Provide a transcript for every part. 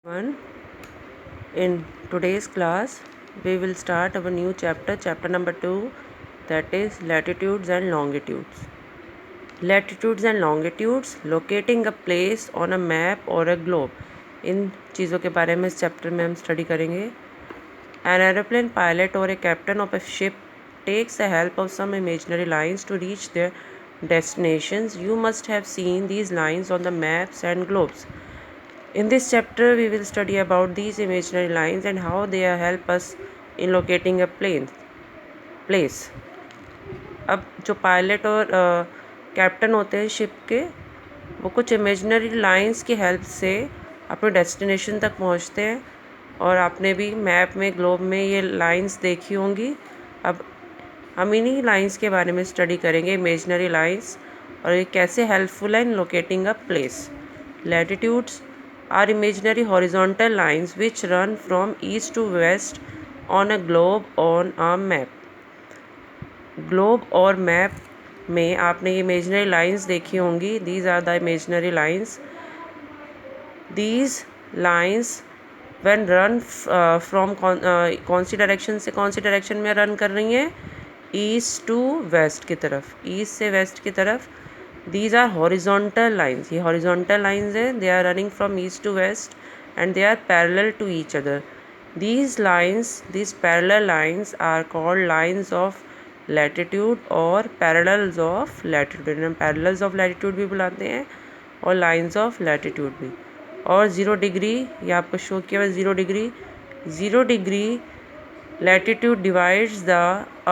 One. In today's class, we will start our new chapter number 2, that is latitudes and longitudes. Latitudes and longitudes, locating a place on a map or a globe. इन चीज़ों के बारे में इस chapter में हम study करेंगे. An aeroplane pilot or a captain of a ship takes the help of some imaginary lines to reach their destinations. You must have seen these lines on the maps and globes. In this chapter, we will study about these imaginary lines and how they help us in locating a place. अब जो pilot और captain होते हैं ship के, वो कुछ imaginary lines की help से अपने डेस्टिनेशन तक पहुंचते हैं. और आपने भी मैप में, ग्लोब में ये लाइंस देखी होंगी. अब हम इन्हीं लाइंस के बारे में स्टडी करेंगे, इमेजिनरी लाइंस, और ये कैसे हेल्पफुल है इन locating a place. Latitudes are imaginary horizontal lines which run from east to west on a globe on a map. Globe और map में आपने ये imaginary lines देखी होंगी. These are the imaginary lines. These lines when run from कौन सी direction से कौन सी direction में रन कर रही हैं? ईस्ट टू वेस्ट की तरफ, ईस्ट से वेस्ट की तरफ. These are horizontal lines. ये horizontal lines हैं. They are running from east to west and they are parallel to each other. These lines, these parallel lines are called lines of latitude or parallels of latitude. हम parallels of latitude भी बुलाते हैं और lines of latitude भी. और 0 degree, ये आपको show किया हुआ 0 degree. 0 degree latitude divides the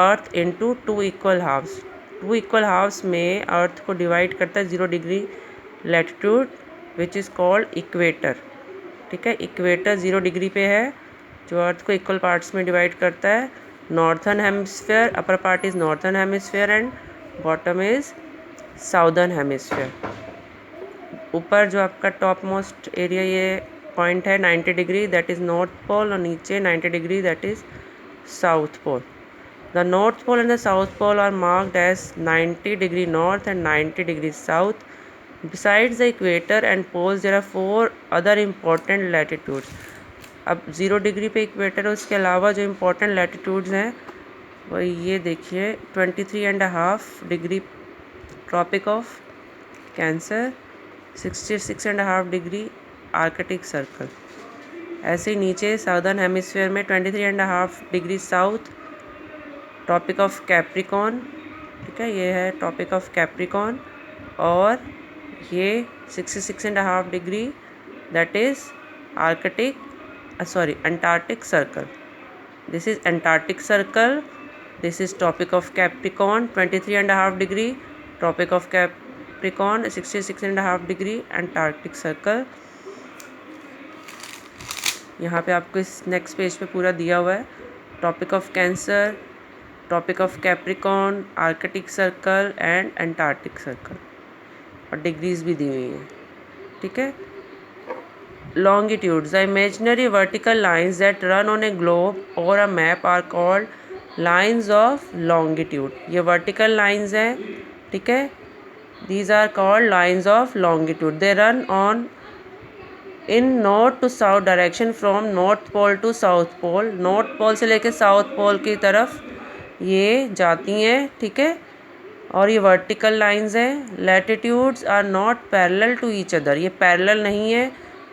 earth into two equal halves. 2 equal halves में अर्थ को डिवाइड करता है 0 degree latitude, which is called equator. ठीक है, इक्वेटर 0 डिग्री पे है, जो अर्थ को इक्वल पार्ट्स में डिवाइड करता है. Northern hemisphere, upper part is northern hemisphere and bottom is southern hemisphere. ऊपर जो आपका टॉप मोस्ट एरिया ये पॉइंट है 90 degree, that is north pole, और नीचे 90 degree, that is south pole. The North Pole and the South Pole are marked as 90 degree north and 90 degrees south. Besides the equator and poles, there are 4 other important latitudes. अब 0 degree पे equator है, उसके अलावा जो important latitudes हैं वो ये देखिए 23.5 degree tropic of cancer, 66.5 degree arctic circle. ऐसे ही नीचे साउदर्न हेमिस्फेयर में 23.5 degree south, tropic of capricorn. ठीक है, ये है टॉपिक ऑफ कैप्रिकॉन. और ये 66.5 degree, that is Antarctic circle. This is Antarctic circle. This is topic of Capricorn 23.5 degree, topic of Capricorn 66.5 degree, Antarctic circle. यहाँ पे आपको इस नेक्स्ट पेज पे पूरा दिया हुआ है. Topic of Cancer, topic of Capricorn, Arctic Circle and Antarctic Circle, और डिग्रीज भी दी हुई हैं. ठीक है. Longitudes, the imaginary vertical lines that run on a globe और a map are called lines of longitude. ये वर्टिकल लाइंस हैं. ठीक है, these are called lines of longitude. They run on in north to south direction from north pole to south pole. North pole से लेकर south pole की तरफ ये जाती हैं. ठीक है, और ये वर्टिकल लाइंस हैं. Latitudes are not parallel to each other. ये पैरेलल नहीं है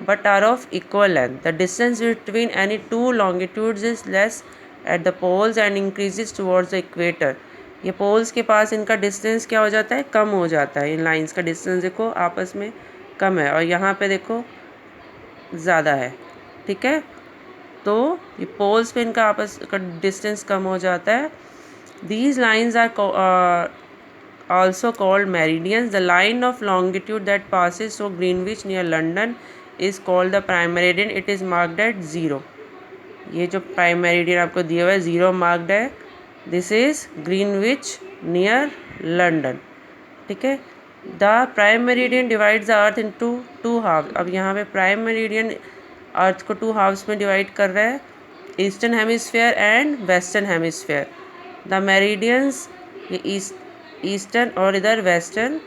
but are of equal length. The distance between any two longitudes is less at the poles and increases towards the equator. ये poles के पास इनका distance क्या हो जाता है? कम हो जाता है. इन लाइंस का डिस्टेंस देखो आपस में कम है, और यहाँ पे देखो ज़्यादा है. ठीक है, तो ये पोल्स पे इनका आपस का डिस्टेंस कम हो जाता है. These lines are also called meridians. The line of longitude that passes through Greenwich near London is called the prime meridian. It is marked at 0. ये जो prime meridian आपको दिया हुआ है 0 marked है. This is Greenwich near London. ठीक है. The prime meridian divides the earth into 2 halves. अब यहाँ पे prime meridian अर्थ को 2 halves में डिवाइड कर रहा है, eastern hemisphere and western hemisphere. The meridians, ये ईस्टर्न और इधर वेस्टर्न,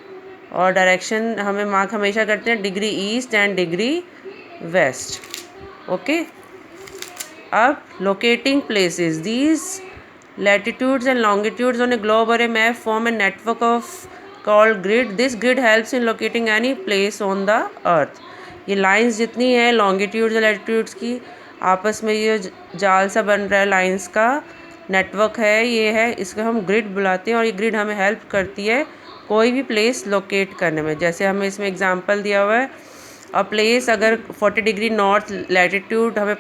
और डायरेक्शन हमें मार्क हमेशा करते हैं degree east and degree west. Okay. अब locating places, these latitudes and longitudes on a globe or a map form a network of called grid. This grid helps in locating any place on the earth. ये lines जितनी है longitudes और latitudes की आपस में ये जाल सा बन रहा है, लाइंस का नेटवर्क है, ये है, इसको हम ग्रिड बुलाते हैं और ये ग्रिड हमें हेल्प करती है कोई भी प्लेस लोकेट करने में। जैसे हमें इसमें एग्जांपल दिया हुआ है, अ प्लेस अगर 40 डिग्री नॉर्थ लैटिट्यूड हमें